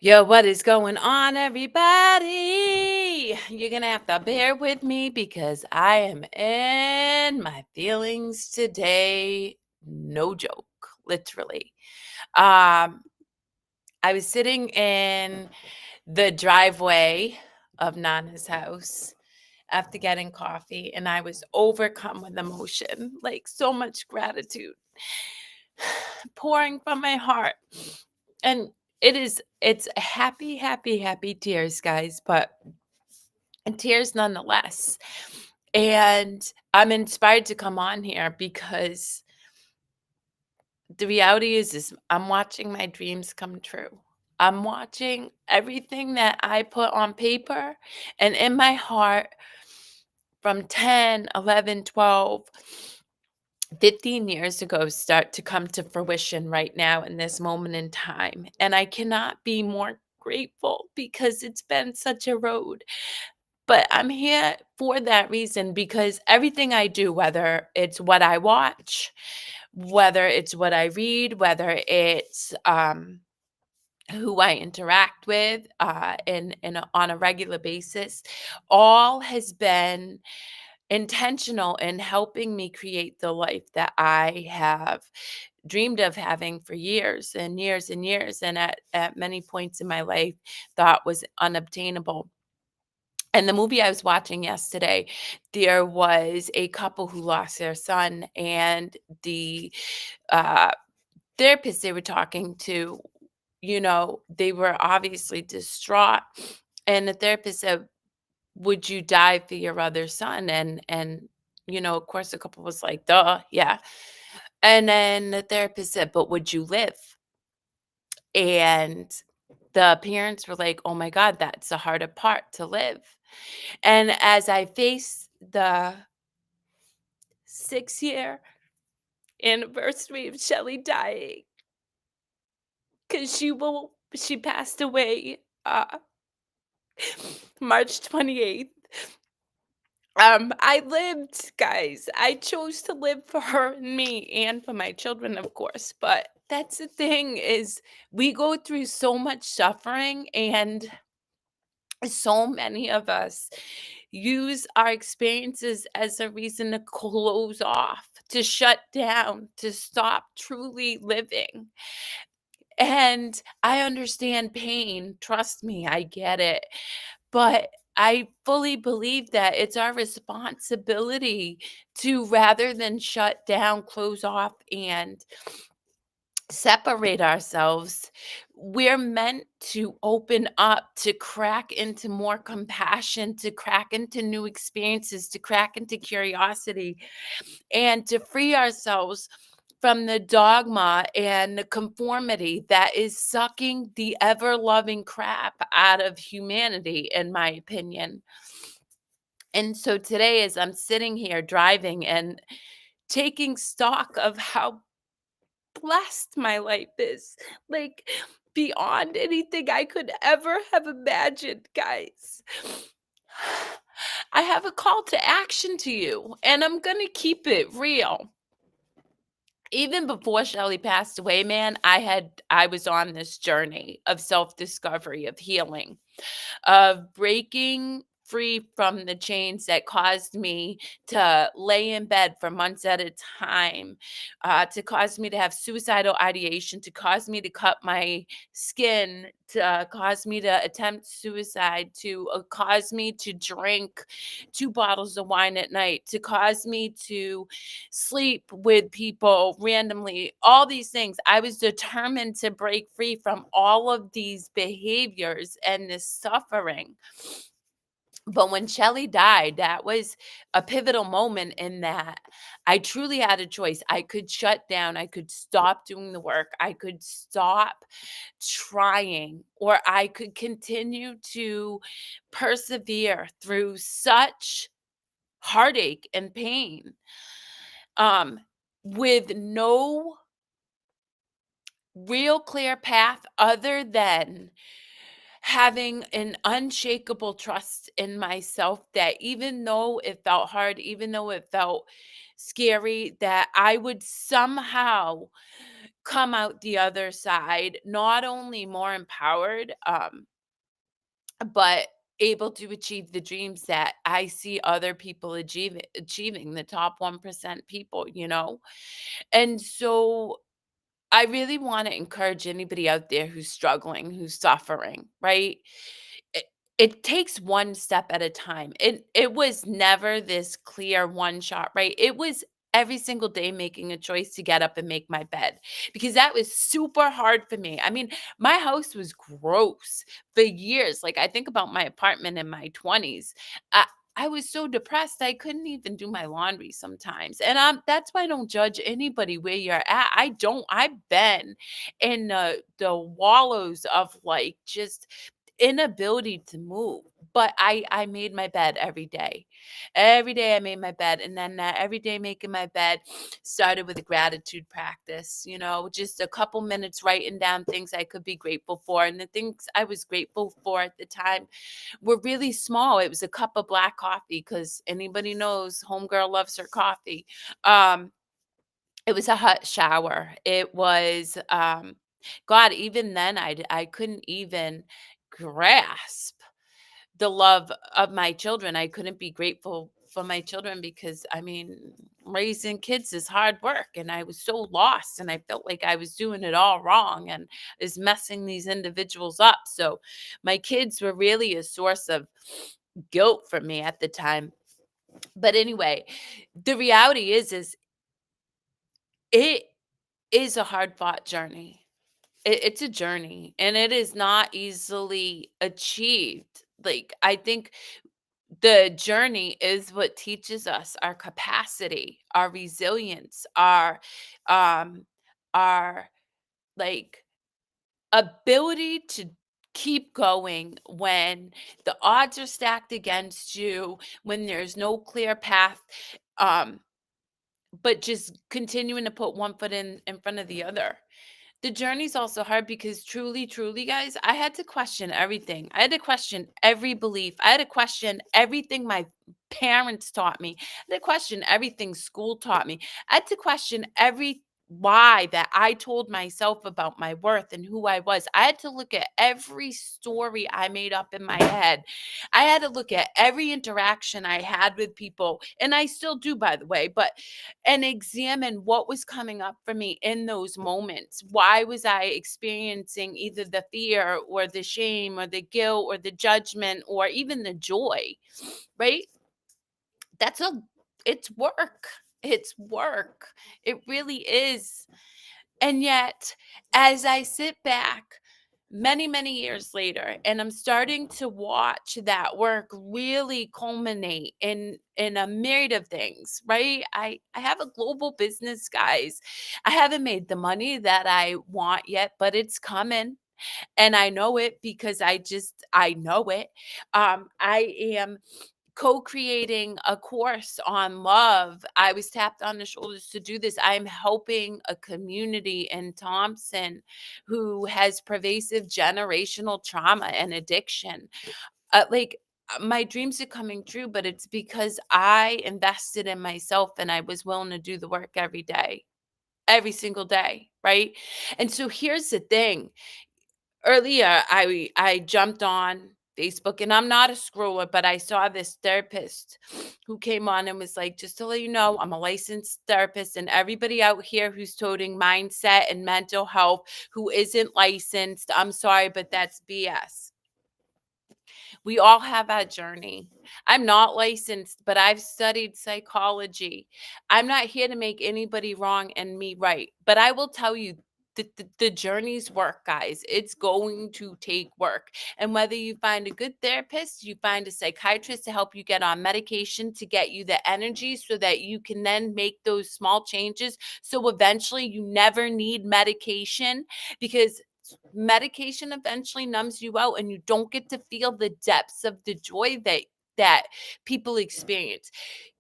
Yo, what is going on, everybody? You're gonna have to bear with me because I am in my feelings today. No joke, literally. Um, I was sitting in the driveway of Nana's house after getting coffee, and I was overcome with emotion, like so much gratitude pouring from my heart. And it's happy, happy, happy tears, guys, but tears nonetheless. And I'm inspired to come on here because the reality is I'm watching my dreams come true. I'm watching everything that I put on paper and in my heart from 10, 11, 12, 15 years ago start to come to fruition right now in this moment in time. And I cannot be more grateful because it's been such a road. But I'm here for that reason because everything I do, whether it's what I watch, whether it's what I read, whether it's who I interact with on a regular basis, all has been intentional in helping me create the life that I have dreamed of having for years and years and years, and at many points in my life thought was unobtainable. And the movie I was watching yesterday, there was a couple who lost their son, and the uh, therapist they were talking to, they were obviously distraught. And the therapist said, "Would you die for your other son?" And of course, the couple was like, "Duh, yeah." And then the therapist said, "But would you live?" And the parents were like, "Oh my God, that's the harder part, to live." And as I face the 6-year anniversary of Shelly dying, because she passed away March 28th. I lived, guys. I chose to live for her and me and for my children, of course. But that's the thing is we go through so much suffering, and so many of us use our experiences as a reason to close off, to shut down, to stop truly living. And I understand pain. Trust me, I get it. But I fully believe that it's our responsibility to, rather than shut down, close off, and separate ourselves, we're meant to open up, to crack into more compassion, to crack into new experiences, to crack into curiosity, and to free ourselves from the dogma and the conformity that is sucking the ever loving crap out of humanity, in my opinion. And so today, as I'm sitting here driving and taking stock of how blessed my life is, like beyond anything I could ever have imagined, guys. I have a call to action to you, and I'm going to keep it real. Even before Shelly passed away, man, I was on this journey of self-discovery, of healing, of breaking free from the chains that caused me to lay in bed for months at a time, to cause me to have suicidal ideation, to cause me to cut my skin, to cause me to attempt suicide, to cause me to drink 2 bottles of wine at night, to cause me to sleep with people randomly, all these things. I was determined to break free from all of these behaviors and this suffering. But when Shelly died, that was a pivotal moment in that I truly had a choice. I could shut down, I could stop doing the work, I could stop trying, or I could continue to persevere through such heartache and pain, um, with no real clear path other than having an unshakable trust in myself, that even though it felt hard, even though it felt scary, that I would somehow come out the other side not only more empowered, but able to achieve the dreams that I see other people achieving, the top 1% people, you know? And so I really want to encourage anybody out there who's struggling, who's suffering, right? It, it takes one step at a time. It was never this clear one shot, right? It was every single day making a choice to get up and make my bed because that was super hard for me. I mean, my house was gross for years. Like I think about my apartment in my 20s. I was so depressed I couldn't even do my laundry sometimes. And that's why I don't judge anybody where you're at. I don't. I've been in the wallows of like just inability to move. But I made my bed every day. Every day I made my bed, and then every day making my bed started with a gratitude practice, you know, just a couple minutes writing down things I could be grateful for. And the things I was grateful for at the time were really small. It was a cup of black coffee because anybody knows homegirl loves her coffee. Um, it was a hot shower. It was God, even then I couldn't even grasp the love of my children. I couldn't be grateful for my children because I mean, raising kids is hard work and I was so lost and I felt like I was doing it all wrong and is messing these individuals up. So my kids were really a source of guilt for me at the time. But anyway, the reality is it is a hard fought journey. It's a journey and it is not easily achieved. Like I think the journey is what teaches us our capacity, our resilience, um our like ability to keep going when the odds are stacked against you, when there's no clear path, um but just continuing to put one foot in front of the other. The journey's also hard because truly, truly, guys, I had to question everything. I had to question every belief. I had to question everything my parents taught me. I had to question everything school taught me. I had to question every why that I told myself about my worth and who I was. I had to look at every story I made up in my head. I had to look at every interaction I had with people, and I still do, by the way, but and examine what was coming up for me in those moments. Why was I experiencing either the fear or the shame or the guilt or the judgment or even the joy, right? That's a it's work. It's work. It really is. And yet, as I sit back many, many years later, and I'm starting to watch that work really culminate in a myriad of things, right? I have a global business, guys. I haven't made the money that I want yet, but it's coming. And I know it because I know it. I am co-creating a course on love. I was tapped on the shoulders to do this. I'm helping a community in Thompson who has pervasive generational trauma and addiction. My dreams are coming true, but it's because I invested in myself and I was willing to do the work every day, every single day, right? And so here's the thing. Earlier, I jumped on Facebook, and I'm not a scroller, but I saw this therapist who came on and was like, "Just to let you know, I'm a licensed therapist, and everybody out here who's toting mindset and mental health who isn't licensed, I'm sorry, but that's BS." We all have our journey. I'm not licensed, but I've studied psychology. I'm not here to make anybody wrong and me right. But I will tell you, the journey's work, guys. It's going to take work. And whether you find a good therapist, you find a psychiatrist to help you get on medication to get you the energy so that you can then make those small changes. So eventually you never need medication because medication eventually numbs you out and you don't get to feel the depths of the joy that people experience.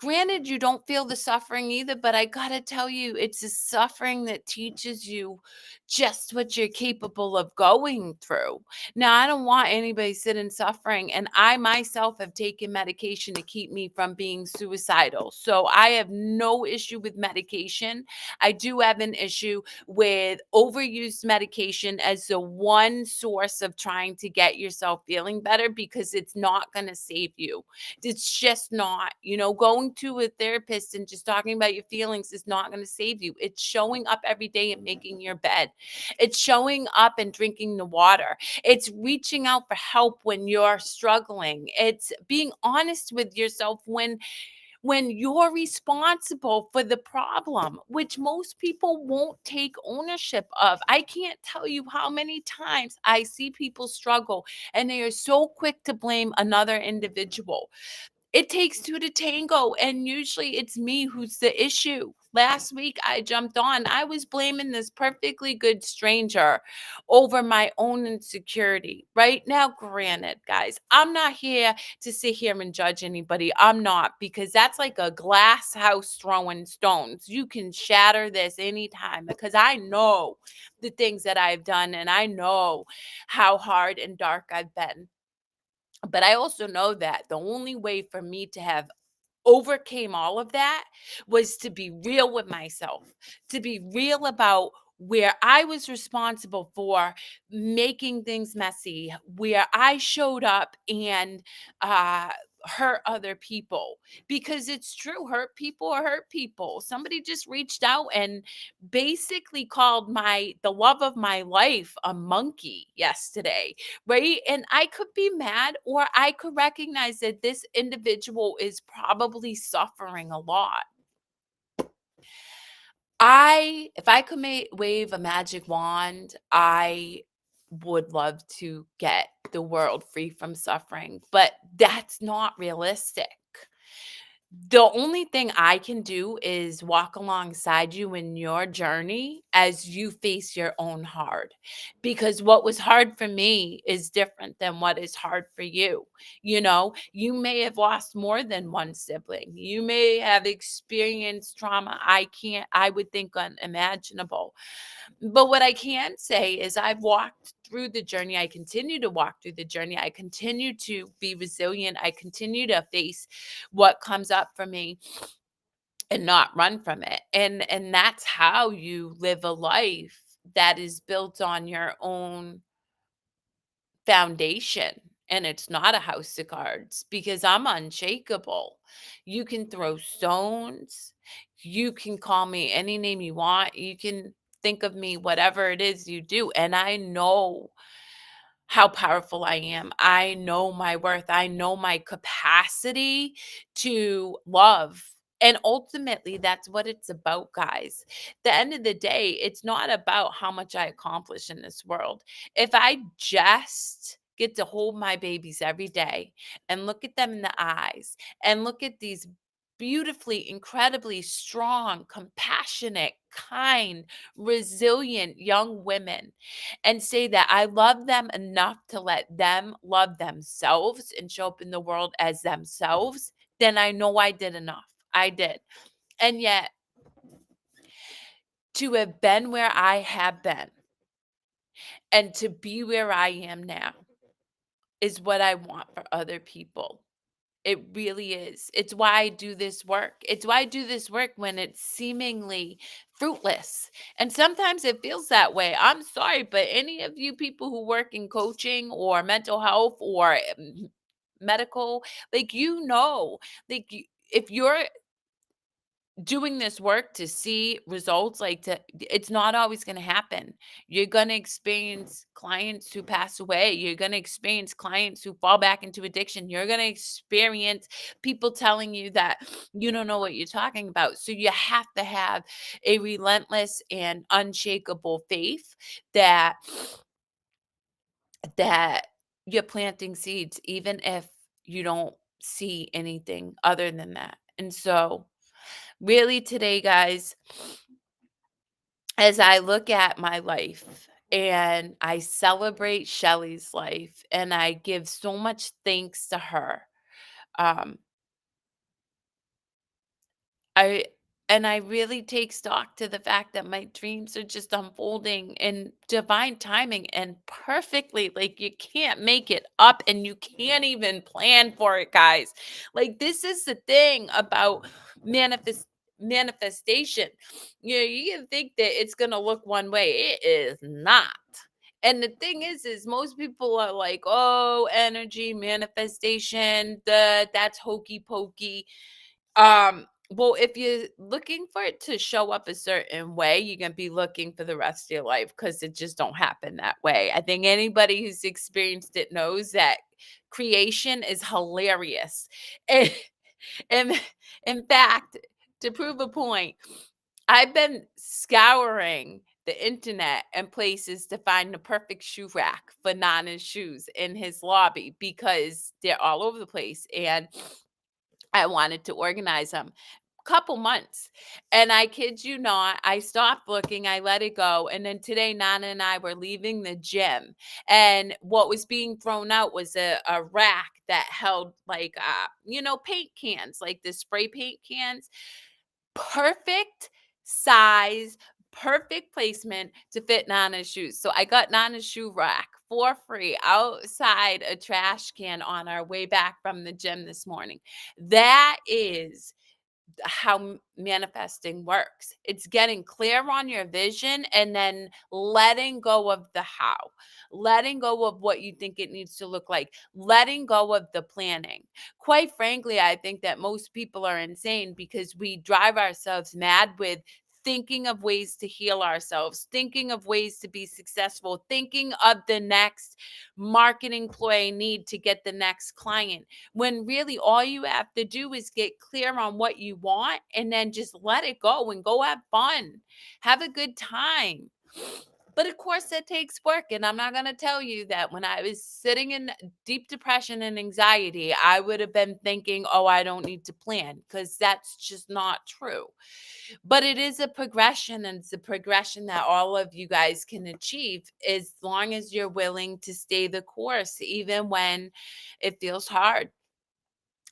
Granted, you don't feel the suffering either, but I gotta tell you, it's the suffering that teaches you just what you're capable of going through. Now, I don't want anybody sitting suffering, and I myself have taken medication to keep me from being suicidal. So I have no issue with medication. I do have an issue with overused medication as the one source of trying to get yourself feeling better because it's not going to save you. It's just not, going to a therapist and just talking about your feelings is not going to save you. It's showing up every day and making your bed. It's showing up and drinking the water. It's reaching out for help when you're struggling. It's being honest with yourself when you're responsible for the problem, which most people won't take ownership of. I can't tell you how many times I see people struggle and they are so quick to blame another individual. It takes two to tango, and usually it's me who's the issue. Last week, I jumped on. I was blaming this perfectly good stranger over my own insecurity. Right now, granted, guys, I'm not here to sit here and judge anybody. I'm not, because that's like a glass house throwing stones. You can shatter this anytime because I know the things that I've done and I know how hard and dark I've been. But I also know that the only way for me to have overcame all of that was to be real with myself, to be real about where I was responsible for making things messy, where I showed up and uh, hurt other people. Because it's true, hurt people are hurt people. Somebody just reached out and basically called the love of my life a monkey yesterday, right? And I could be mad, or I could recognize that this individual is probably suffering a lot. If I could wave a magic wand, I would love to get the world free from suffering, but that's not realistic. The only thing I can do is walk alongside you in your journey as you face your own hard. Because what was hard for me is different than what is hard for you. You may have lost more than one sibling. You may have experienced trauma I would think unimaginable. But what I can say is I've walked through the journey. I continue to walk through the journey. I continue to be resilient. I continue to face what comes up for me and not run from it. And that's how you live a life that is built on your own foundation, and it's not a house of cards, because I'm unshakable. You can throw stones, you can call me any name you want, you can think of me whatever it is you do, and I know how powerful I am. I know my worth. I know my capacity to love. And ultimately, that's what it's about, guys. The end of the day, it's not about how much I accomplish in this world. If I just get to hold my babies every day and look at them in the eyes and look at these beautifully, incredibly strong, compassionate, kind, resilient young women, and say that I love them enough to let them love themselves and show up in the world as themselves, then I know I did enough. I did. And yet, to have been where I have been and to be where I am now is what I want for other people. It really is. It's why I do this work. It's why I do this work when it's seemingly fruitless. And sometimes it feels that way. I'm sorry, but any of you people who work in coaching or mental health or medical, like, if you're doing this work to see results, it's not always going to happen. You're going to experience clients who pass away. You're going to experience clients who fall back into addiction. You're going to experience people telling you that you don't know what you're talking about. So you have to have a relentless and unshakable faith that that you're planting seeds, even if you don't see anything other than that. And so really today, guys, as I look at my life and I celebrate Shelly's life and I give so much thanks to her, um, I and I really take stock to the fact that my dreams are just unfolding in divine timing and perfectly. Like, you can't make it up and you can't even plan for it, guys. Like, this is the thing about manifestation. You can think that it's going to look one way. It is not. And the thing is most people are like, "Oh, energy manifestation, that's hokey pokey." Well, if you're looking for it to show up a certain way, you're gonna be looking for the rest of your life because it just don't happen that way. I think anybody who's experienced it knows that creation is hilarious. And, in fact, to prove a point, I've been scouring the internet and places to find the perfect shoe rack for Nana's shoes in his lobby because they're all over the place. And I wanted to organize them. Couple months. And I kid you not, I stopped looking, I let it go. And then today, Nana and I were leaving the gym. And what was being thrown out was a rack that held like paint cans, like the spray paint cans. Perfect size, perfect placement to fit Nana's shoes. So I got Nana's shoe rack for free outside a trash can on our way back from the gym this morning. That is how manifesting works. It's getting clear on your vision and then letting go of the how, letting go of what you think it needs to look like, letting go of the planning. Quite frankly, I think that most people are insane because we drive ourselves mad with thinking of ways to heal ourselves, thinking of ways to be successful, thinking of the next marketing ploy need to get the next client, when really all you have to do is get clear on what you want and then just let it go and go have fun. Have a good time. But of course, that takes work. And I'm not going to tell you that when I was sitting in deep depression and anxiety, I would have been thinking, oh, I don't need to plan, because that's just not true. But it is a progression, and it's a progression that all of you guys can achieve as long as you're willing to stay the course, even when it feels hard.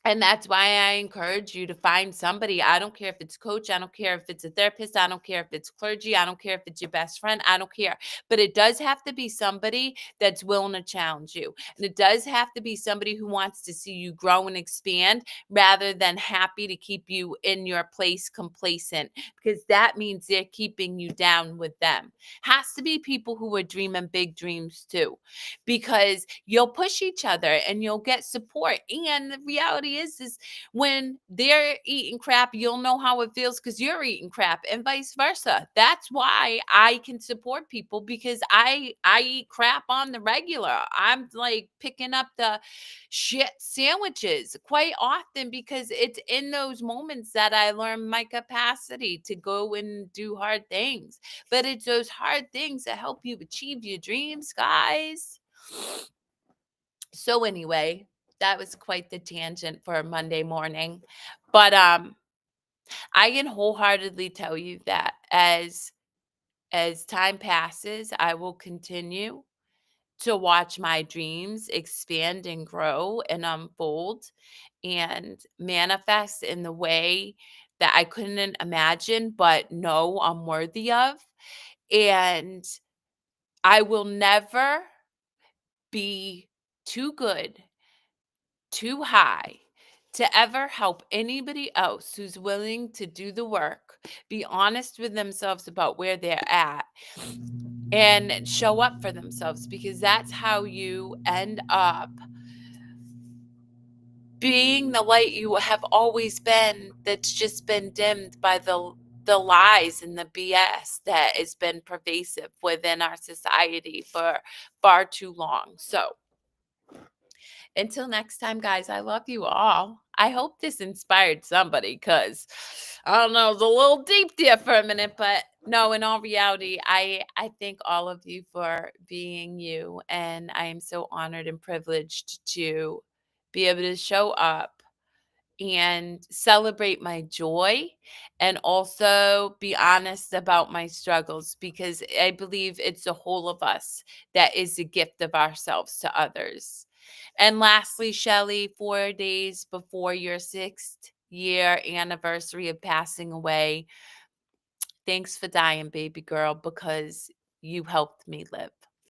And that's why I encourage you to find somebody. I don't care if it's coach, I don't care if it's a therapist, I don't care if it's clergy, I don't care if it's your best friend, I don't care. But it does have to be somebody that's willing to challenge you. And it does have to be somebody who wants to see you grow and expand rather than happy to keep you in your place complacent, because that means they're keeping you down with them. Has to be people who are dreaming big dreams too, because you'll push each other and you'll get support. And the reality is when they're eating crap, you'll know how it feels because you're eating crap, and vice versa. That's why I can support people, because I eat crap on the regular. I'm like picking up the shit sandwiches quite often because it's in those moments that I learn my capacity to go and do hard things. But it's those hard things that help you achieve your dreams, guys. So anyway, that was quite the tangent for a Monday morning. But I can wholeheartedly tell you that as time passes, I will continue to watch my dreams expand and grow and unfold and manifest in the way that I couldn't imagine but know I'm worthy of. And I will never be too good, too high to ever help anybody else who's willing to do the work, be honest with themselves about where they're at, and show up for themselves, because that's how you end up being the light you have always been, that's just been dimmed by the lies and the BS that has been pervasive within our society for far too long. So, until next time, guys, I love you all. I hope this inspired somebody, because I don't know, it's a little deep there for a minute, but no, in all reality, I thank all of you for being you. And I am so honored and privileged to be able to show up and celebrate my joy, and also be honest about my struggles, because I believe it's the whole of us that is a gift of ourselves to others. And lastly, Shelly, 4 days before your 6th year anniversary of passing away. Thanks for dying, baby girl, because you helped me live.